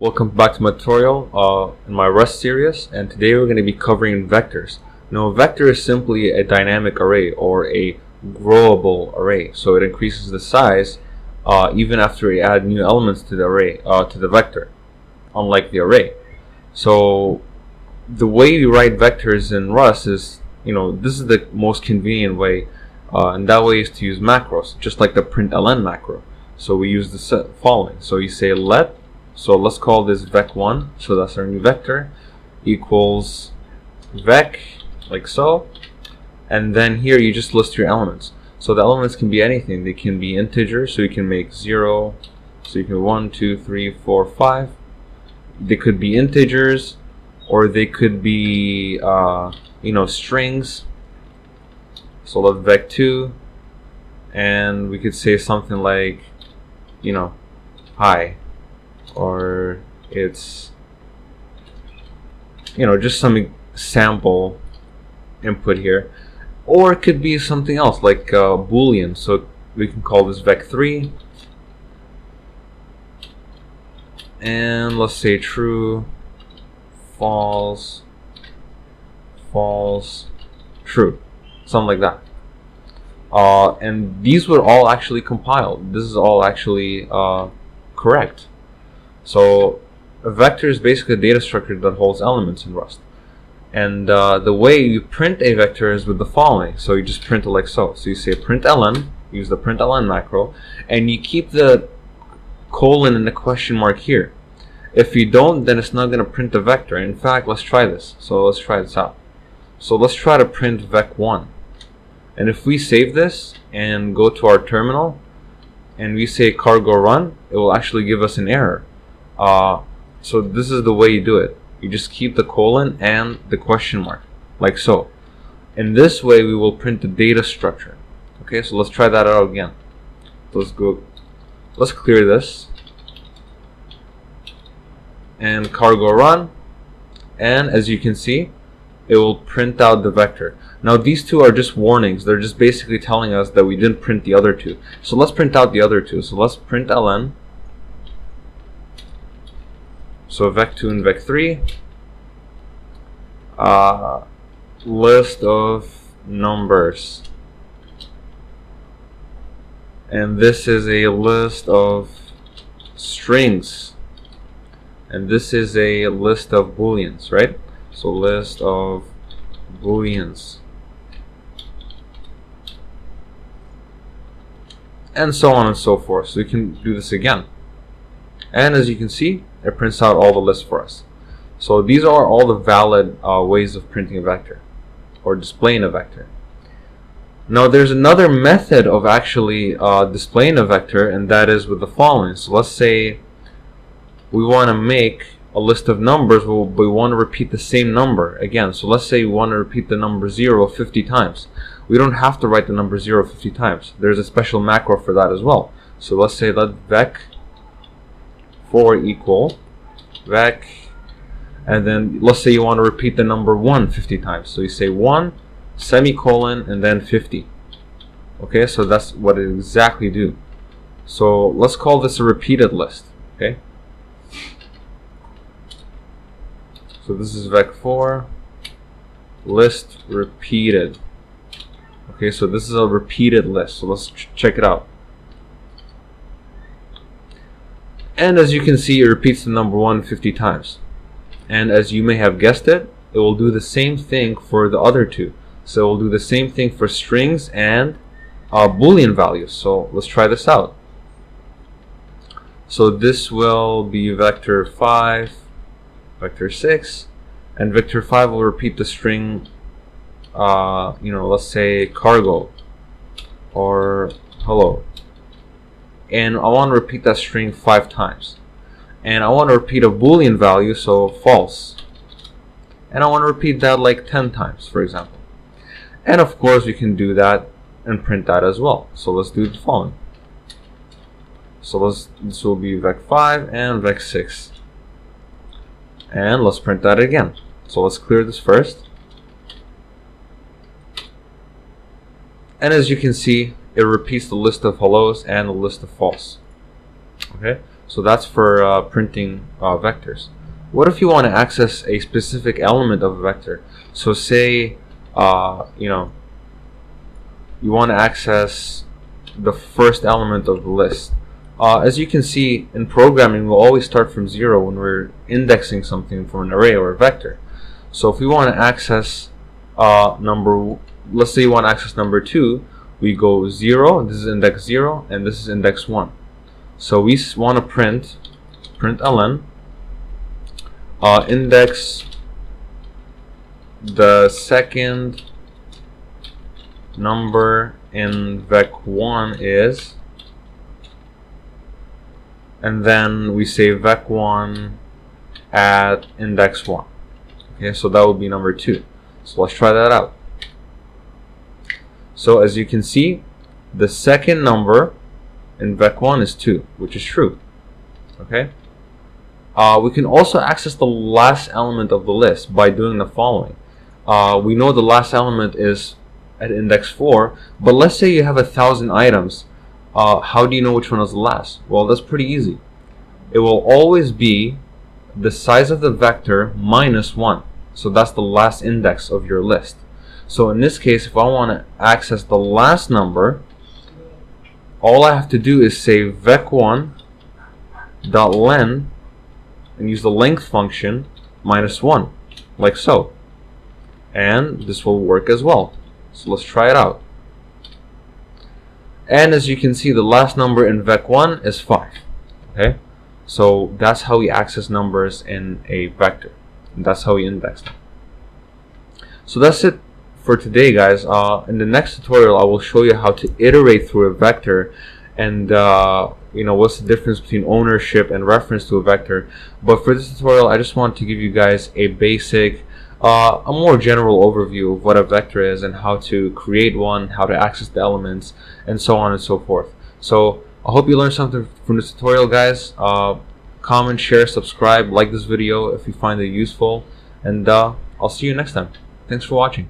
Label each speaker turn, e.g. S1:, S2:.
S1: Welcome back to my tutorial in my Rust series, and today we're going to be covering vectors. Now, a vector is simply a dynamic array or a growable array, so it increases the size even after you add new elements to the array, to the vector, unlike the array. So the way you write vectors in Rust is, this is the most convenient way, and that way is to use macros, just like the println macro. So we use the following. So you say let. So let's call this vec1, so that's our new vector, equals vec, like so. And then here you just list your elements. So the elements can be anything. They can be integers, so you can make 0, so you can 1, 2, 3, 4, 5. They could be integers, or they could be, strings. So let vec2, and we could say something like, hi. Or it's just some sample input here, or it could be something else like boolean. So we can call this vec3, and let's say true, false, false, true, something like that. And these were all actually compiled. This is all actually correct. So a vector is basically a data structure that holds elements in Rust. And the way you print a vector is with the following. So you just print it like so. So you say println, use the println macro, and you keep the colon and the question mark here. If you don't, then it's not going to print the vector. In fact, let's try this. So let's try this out. So let's try to print vec1. And if we save this and go to our terminal and we say cargo run, it will actually give us an error. So this is the way you do it. You just keep the colon and the question mark, like so. In this way, we will print the data structure. Okay, so let's try that out again. Let's clear this. And cargo run. And as you can see, it will print out the vector. Now these two are just warnings. They're just basically telling us that we didn't print the other two. So let's print out the other two. So let's println. So vec2 and vec3, list of numbers, and this is a list of strings, and this is a list of booleans, right? So list of booleans, and so on and so forth. So we can do this again, and as you can see, it prints out all the lists for us. So these are all the valid ways of printing a vector or displaying a vector. Now there's another method of actually displaying a vector, and that is with the following. So let's say we want to make a list of numbers, but we want to repeat the same number again. So let's say we want to repeat the number 0 50 times. We don't have to write the number 0 50 times. There's a special macro for that as well. So let's say let vec4 equal vec, and then let's say you want to repeat the number 1 50 times. So you say 1 semicolon and then 50. Okay, so that's what it exactly do. So let's call this a repeated list. Okay, so this is vec4 list repeated. Okay, so this is a repeated list. So let's check it out. And as you can see, it repeats the number 1 50 times. And as you may have guessed it, it will do the same thing for the other two. So it will do the same thing for strings and boolean values. So let's try this out. So this will be vector 5, vector 6, and vector 5 will repeat the string, let's say cargo or hello. And I want to repeat that string 5 times. And I want to repeat a boolean value, so false. And I want to repeat that like 10 times, for example. And of course we can do that and print that as well. So let's do the following. So this will be vec5 and vec6. And let's print that again. So let's clear this first. And as you can see, it repeats the list of hellos and the list of false. Okay, So that's for printing vectors. What if you want to access a specific element of a vector? So say you want to access the first element of the list. As you can see, in programming, we'll always start from 0 when we're indexing something from an array or a vector. So if we want to access let's say you want to access number 2, we go 0, this is index 0, and this is index 1. So we want to print ln index the second number in vec1 is, and then we say vec1 at index 1. Okay, so that would be number 2. So let's try that out. So as you can see, the second number in vec1 is 2, which is true. Okay. We can also access the last element of the list by doing the following. We know the last element is at index 4, but let's say you have 1,000 items. How do you know which one is the last? Well, that's pretty easy. It will always be the size of the vector minus 1. So that's the last index of your list. So in this case, if I want to access the last number, all I have to do is say vec1.len and use the length function minus 1, like so. And this will work as well. So let's try it out. And as you can see, the last number in vec1 is 5. Okay, so that's how we access numbers in a vector. And that's how we index them. So that's it for today, guys. In the next tutorial, I will show you how to iterate through a vector, and what's the difference between ownership and reference to a vector. But for this tutorial, I just want to give you guys a basic, a more general overview of what a vector is and how to create one, how to access the elements, and so on and so forth. So I hope you learned something from this tutorial, guys. Comment, share, subscribe, like this video if you find it useful, and I'll see you next time. Thanks for watching.